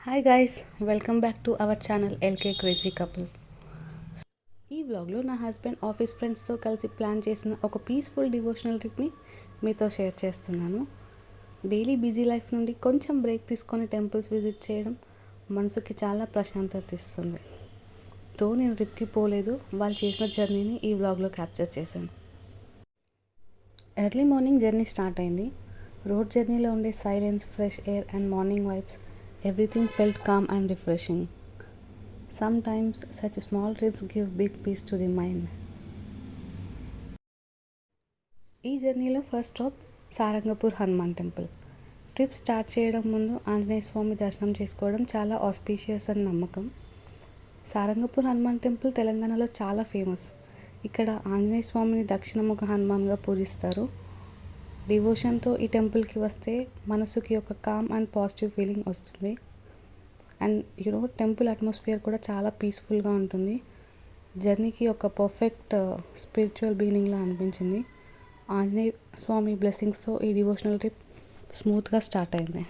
Hi guys, welcome back to our channel LK crazy couple. ఈ వ్లాగ్లో నా husband office ఫ్రెండ్స్తో కలిసి ప్లాన్ చేసిన ఒక పీస్ఫుల్ డివోషనల్ ట్రిప్ని మీతో షేర్ చేస్తున్నాను. డైలీ బిజీ లైఫ్ నుండి కొంచెం బ్రేక్ తీసుకొని టెంపుల్స్ విజిట్ చేయడం మనసుకి చాలా ప్రశాంతత ఇస్తుంది. తో నేను ట్రిప్కి పోలేదు, వాళ్ళు చేసిన జర్నీని ఈ వ్లాగ్లో క్యాప్చర్ చేశాను. ఎర్లీ మార్నింగ్ జర్నీ స్టార్ట్ అయింది. రోడ్ జర్నీలో ఉండే silence, fresh air and morning vibes, everything felt calm and refreshing. Sometimes such small trips give big peace to the mind. ఈ జర్నీలో first stop Sarangpur Hanuman temple. Trip start చేయడం ముందు ఆంజనేయ స్వామి దర్శనం చేసుకోవడం చాలా ఆస్పీషియస్ అని నమ్మకం. సారంగపూర్ హనుమాన్ టెంపుల్ తెలంగాణలో చాలా ఫేమస్. ఇక్కడ ఆంజనేయ స్వామిని దక్షిణముఖ హనుమాన్గా పూజిస్తారు. డివోషన్తో ఈ టెంపుల్కి వస్తే మనసుకి ఒక కామ్ అండ్ పాజిటివ్ ఫీలింగ్ వస్తుంది. అండ్ టెంపుల్ అట్మాస్ఫియర్ కూడా చాలా పీస్ఫుల్గా ఉంటుంది. జర్నీకి ఒక పర్ఫెక్ట్ స్పిరిచువల్ బిగినింగ్లా అనిపించింది. ఆంజనేయ స్వామి బ్లెస్సింగ్స్తో ఈ డివోషనల్ ట్రిప్ స్మూత్గా స్టార్ట్ అయింది.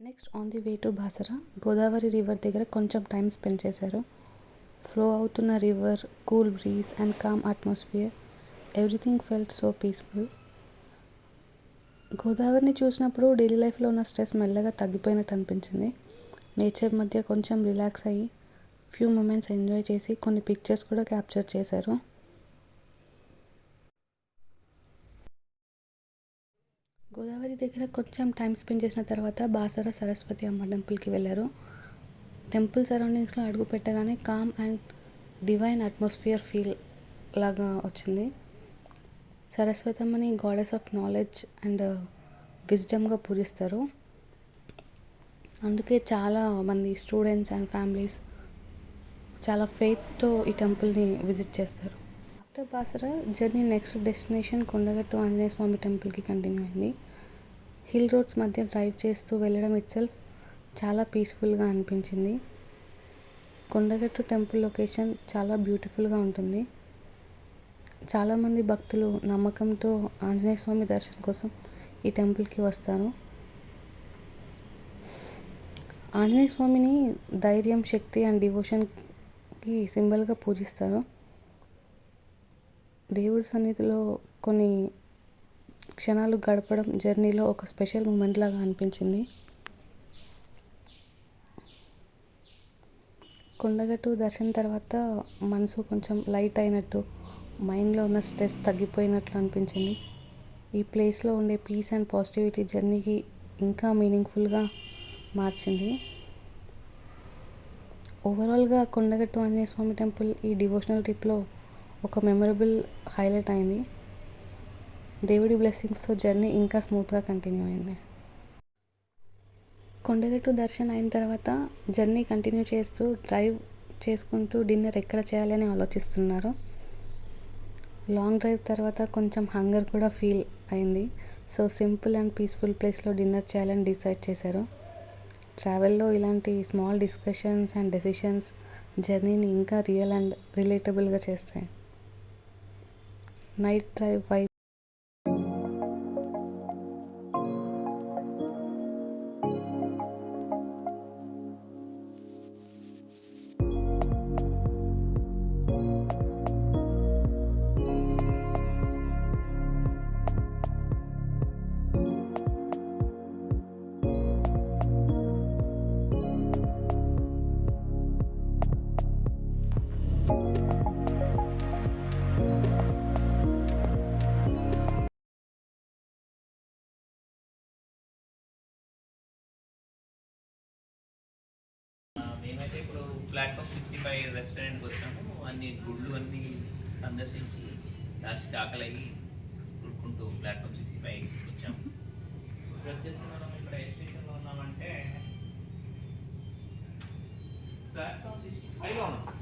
Next on the way to Basara, Godavari river దగ్గర కొంచెం టైం స్పెండ్ చేశారు. ఫ్లో అవుతున్న river, cool breeze and calm atmosphere, everything felt so peaceful. గోదావరిని చూసినప్పుడు డైలీ లైఫ్లో ఉన్న స్ట్రెస్ మెల్లగా తగ్గిపోయినట్టు అనిపించింది. నేచర్ మధ్య కొంచెం రిలాక్స్ అయ్యి ఫ్యూ మూమెంట్స్ ఎంజాయ్ చేసి కొన్ని పిక్చర్స్ కూడా క్యాప్చర్ చేశారు. గోదావరి దగ్గర కొంచెం టైం స్పెండ్ చేసిన తర్వాత బాసర సరస్వతి అమ్మ టెంపుల్కి వెళ్ళారు. టెంపుల్ సరౌండింగ్స్లో అడుగు పెట్టగానే calm and divine atmosphere feel లాగా వచ్చింది. సరస్వతమ్మని గాడెస్ ఆఫ్ నాలెడ్జ్ అండ్ విజ్డమ్గా పూజిస్తారు. అందుకే చాలా మంది స్టూడెంట్స్ అండ్ ఫ్యామిలీస్ చాలా ఫెయిత్తో ఈ టెంపుల్ని విజిట్ చేస్తారు. After Basara journey next destination Kondagattu Anjaneya Swami టెంపుల్కి కంటిన్యూ అయింది. హిల్ రోడ్స్ మధ్య డ్రైవ్ చేస్తూ వెళ్ళడం ఇట్సెల్ఫ్ చాలా పీస్ఫుల్గా అనిపించింది. కొండగట్టు టెంపుల్ లొకేషన్ చాలా బ్యూటిఫుల్గా ఉంటుంది. చాలామంది భక్తులు నమ్మకంతో ఆంజనేయ స్వామి దర్శనం కోసం ఈ టెంపుల్కి వస్తారు. ఆంజనేయ స్వామిని ధైర్యం, శక్తి అండ్ డివోషన్కి సింబల్గా పూజిస్తారు. దేవుడి సన్నిధిలో కొన్ని క్షణాలు గడపడం జర్నీలో ఒక స్పెషల్ మూమెంట్ లాగా అనిపించింది. కొండగట్టు దర్శనం తర్వాత మనసు కొంచెం లైట్ అయినట్టు, మైండ్లో ఉన్న స్ట్రెస్ తగ్గిపోయినట్లు అనిపించింది. ఈ ప్లేస్లో ఉండే పీస్ అండ్ పాజిటివిటీ జర్నీకి ఇంకా మీనింగ్ఫుల్గా మార్చింది. ఓవరాల్గా కొండగట్టు ఆంజనేయ స్వామి టెంపుల్ ఈ డివోషనల్ ట్రిప్లో ఒక మెమరబుల్ హైలైట్ అయింది. దేవుడి బ్లెస్సింగ్స్తో జర్నీ ఇంకా స్మూత్గా కంటిన్యూ అయింది. కొండగట్టు దర్శనం అయిన తర్వాత జర్నీ కంటిన్యూ చేస్తూ డ్రైవ్ చేసుకుంటూ డిన్నర్ ఎక్కడ చేయాలని ఆలోచిస్తున్నారు. లాంగ్ డ్రైవ్ తర్వాత కొంచెం హంగర్ కూడా ఫీల్ అయింది. సో సింపుల్ అండ్ పీస్ఫుల్ ప్లేస్లో డిన్నర్ చేయాలని డిసైడ్ చేశారు. ట్రావెల్లో ఇలాంటి స్మాల్ డిస్కషన్స్ అండ్ డెసిషన్స్ జర్నీని ఇంకా రియల్ అండ్ రిలేటబుల్గా చేస్తాయి. నైట్ డ్రైవ్ వైబ్ మేమైతే ఇప్పుడు ప్లాట్ఫామ్ 65 రెస్టారెంట్కి వచ్చాము. అన్ని గుళ్ళు అన్నీ సందర్శించి లాస్ట్కి ఆకలయ్యి ఉడుకుంటూ ప్లాట్ఫామ్ 65 వచ్చాము. ఇప్పుడు వచ్చేసి మనం ఇక్కడ ఏ స్టేషన్లో ఉన్నామంటే ప్లాట్ఫామ్ 65లో ఉన్నాం.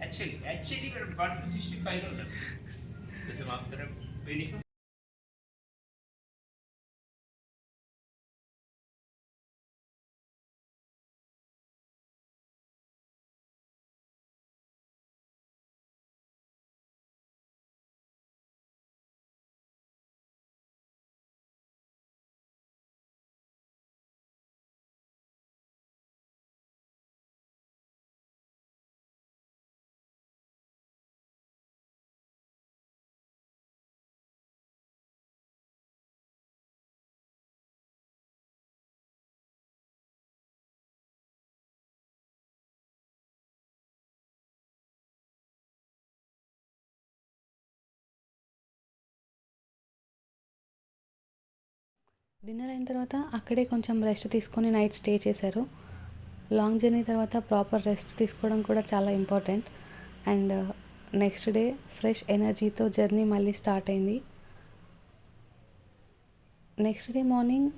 యాక్చువల్లీ ఇక్కడ ప్లాట్ఫామ్ 65లో ఉన్నాం. కొంచెం ఆఫ్టర్ డిన్నర్ అయిన తర్వాత అక్కడే కొంచెం రెస్ట్ తీసుకొని నైట్ స్టే చేశారు. లాంగ్ జర్నీ తర్వాత ప్రాపర్ రెస్ట్ తీసుకోవడం కూడా చాలా important. And next day fresh ఎనర్జీతో జర్నీ మళ్ళీ స్టార్ట్ అయింది. నెక్స్ట్ డే మార్నింగ్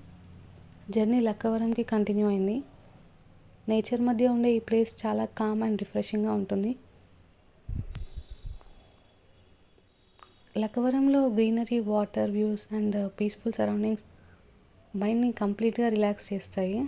జర్నీ లక్కవరంకి కంటిన్యూ అయింది. నేచర్ మధ్య ఉండే ఈ ప్లేస్ చాలా కామ్ అండ్ రిఫ్రెషింగ్గా ఉంటుంది. లక్కవరంలో greenery, water views and peaceful surroundings మైండ్ని కంప్లీట్గా రిలాక్స్ చేస్తాయి.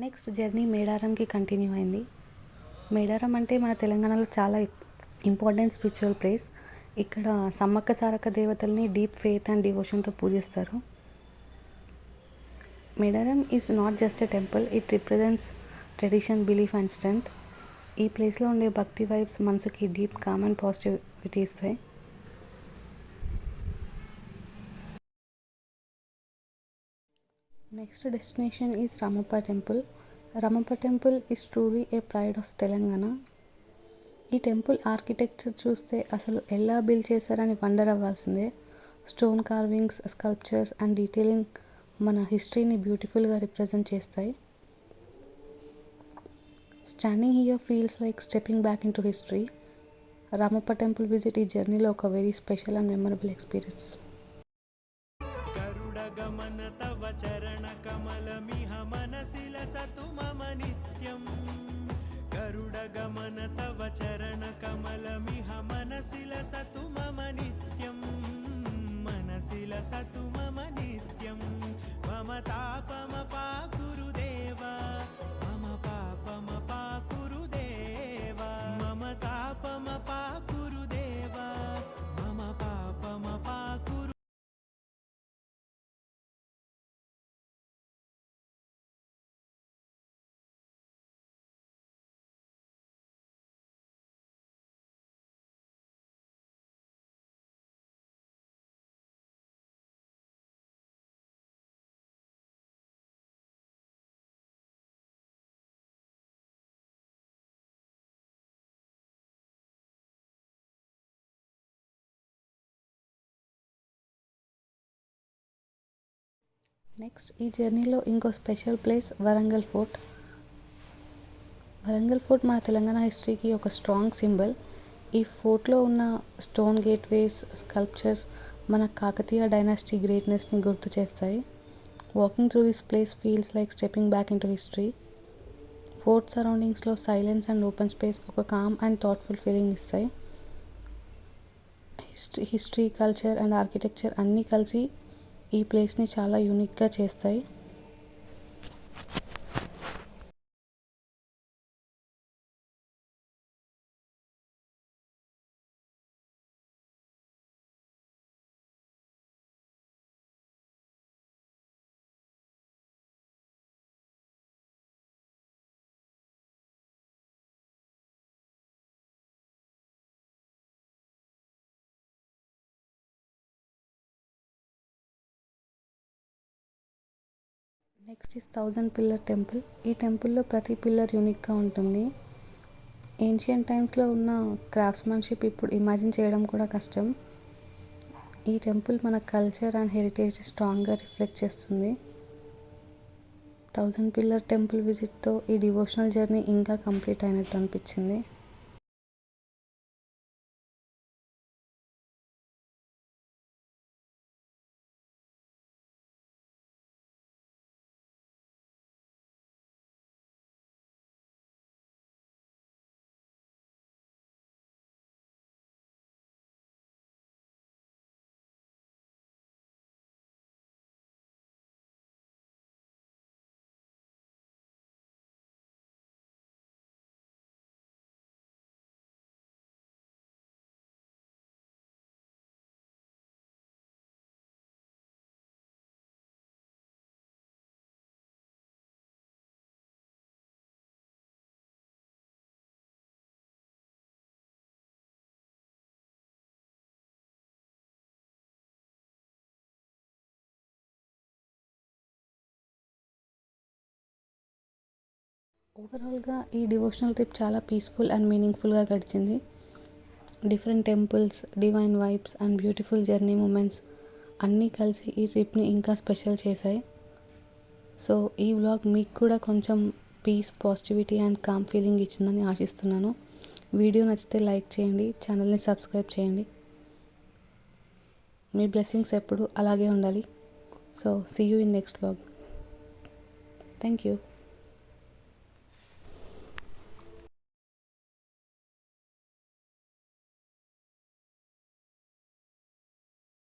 నెక్స్ట్ జర్నీ మేడారంకి కంటిన్యూ అయింది. మేడారం అంటే మన తెలంగాణలో చాలా ఇంపార్టెంట్ స్పిరిచువల్ ప్లేస్. ఇక్కడ సమ్మక్క సారక్క దేవతల్ని డీప్ ఫెయిత్ అండ్ డివోషన్తో పూజిస్తారు. Medaram is not just a temple, it represents tradition, belief and strength. ఈ ప్లేస్లో ఉండే భక్తి వైబ్స్ మనసుకి డీప్ కామ్ అండ్ పాజిటివిటీ ఇస్తాయి. Next destination is Ramappa temple. Ramappa temple is truly A pride of Telangana. ఈ టెంపుల్ ఆర్కిటెక్చర్ చూస్తే అసలు ఎలా బిల్డ్ చేశారని వండర్ అవ్వాల్సిందే. Stone carvings, sculptures and detailing మన హిస్టరీని బ్యూటిఫుల్గా రిప్రజెంట్ చేస్తాయి. Standing here feels like stepping back into history. Ramappa temple visit ఈ జర్నీలో ఒక very special and memorable experience. गरुडगमन तव चरणकमलमिह मनसि लसतु मम नित्यं। गरुडगमन तव चरणकमलमिह मनसि लसतु मम नित्यं। मनसि लसतु मम नित्यं। मम तापमपाकुरु देवा, मम पापमपाकुरु देवा। मम तापमपाकुरु देवा, मम पापमपाकुरु। నెక్స్ట్ ఈ జర్నీలో ఇంకో special place Warangal fort. Warangal fort మన తెలంగాణ హిస్టరీకి ఒక స్ట్రాంగ్ సింబల్. ఈ ఫోర్ట్లో ఉన్న స్టోన్ గేట్వేస్, స్కల్ప్చర్స్ మన కాకతీయ డైనాసిటీ గ్రేట్నెస్ని గుర్తు చేస్తాయి. Walking through this place feels like stepping back into history. Fort సరౌండింగ్స్లో సైలెన్స్ అండ్ ఓపెన్ స్పేస్ ఒక కామ్ అండ్ థాట్ఫుల్ ఫీలింగ్ ఇస్తాయి. హిస్టరీ, కల్చర్ అండ్ ఆర్కిటెక్చర్ అన్నీ కలిసి ఈ ప్లేస్ని చాలా యూనిక్గా చేస్తాయి. Next is 1000 pillar temple. ఈ టెంపుల్లో ప్రతి పిల్లర్ యూనిక్గా ఉంటుంది. ఏన్షియంట్ టైమ్స్లో ఉన్న క్రాఫ్ట్స్మన్షిప్ ఇప్పుడు ఇమాజిన్ చేయడం కూడా కష్టం. ఈ టెంపుల్ మన కల్చర్ అండ్ హెరిటేజ్ స్ట్రాంగ్గా రిఫ్లెక్ట్ చేస్తుంది. 1000 పిల్లర్ టెంపుల్ విజిట్తో ఈ డివోషనల్ జర్నీ ఇంకా కంప్లీట్ అయినట్టు అనిపించింది. ఓవరాల్గా ఈ డివోషనల్ ట్రిప్ చాలా పీస్ఫుల్ అండ్ మీనింగ్ఫుల్గా గడిచింది. Different temples, divine vibes and beautiful journey moments అన్నీ కలిసి ఈ ట్రిప్ని ఇంకా స్పెషల్ చేశాయి. సో ఈ వ్లాగ్ మీకు కూడా కొంచెం peace, positivity and calm feeling ఇచ్చిందని ఆశిస్తున్నాను. వీడియో నచ్చితే లైక్ చేయండి, ఛానల్ని సబ్స్క్రైబ్ చేయండి. మీ బ్లెస్సింగ్స్ ఎప్పుడు అలాగే ఉండాలి. So see you in next vlog. Thank you.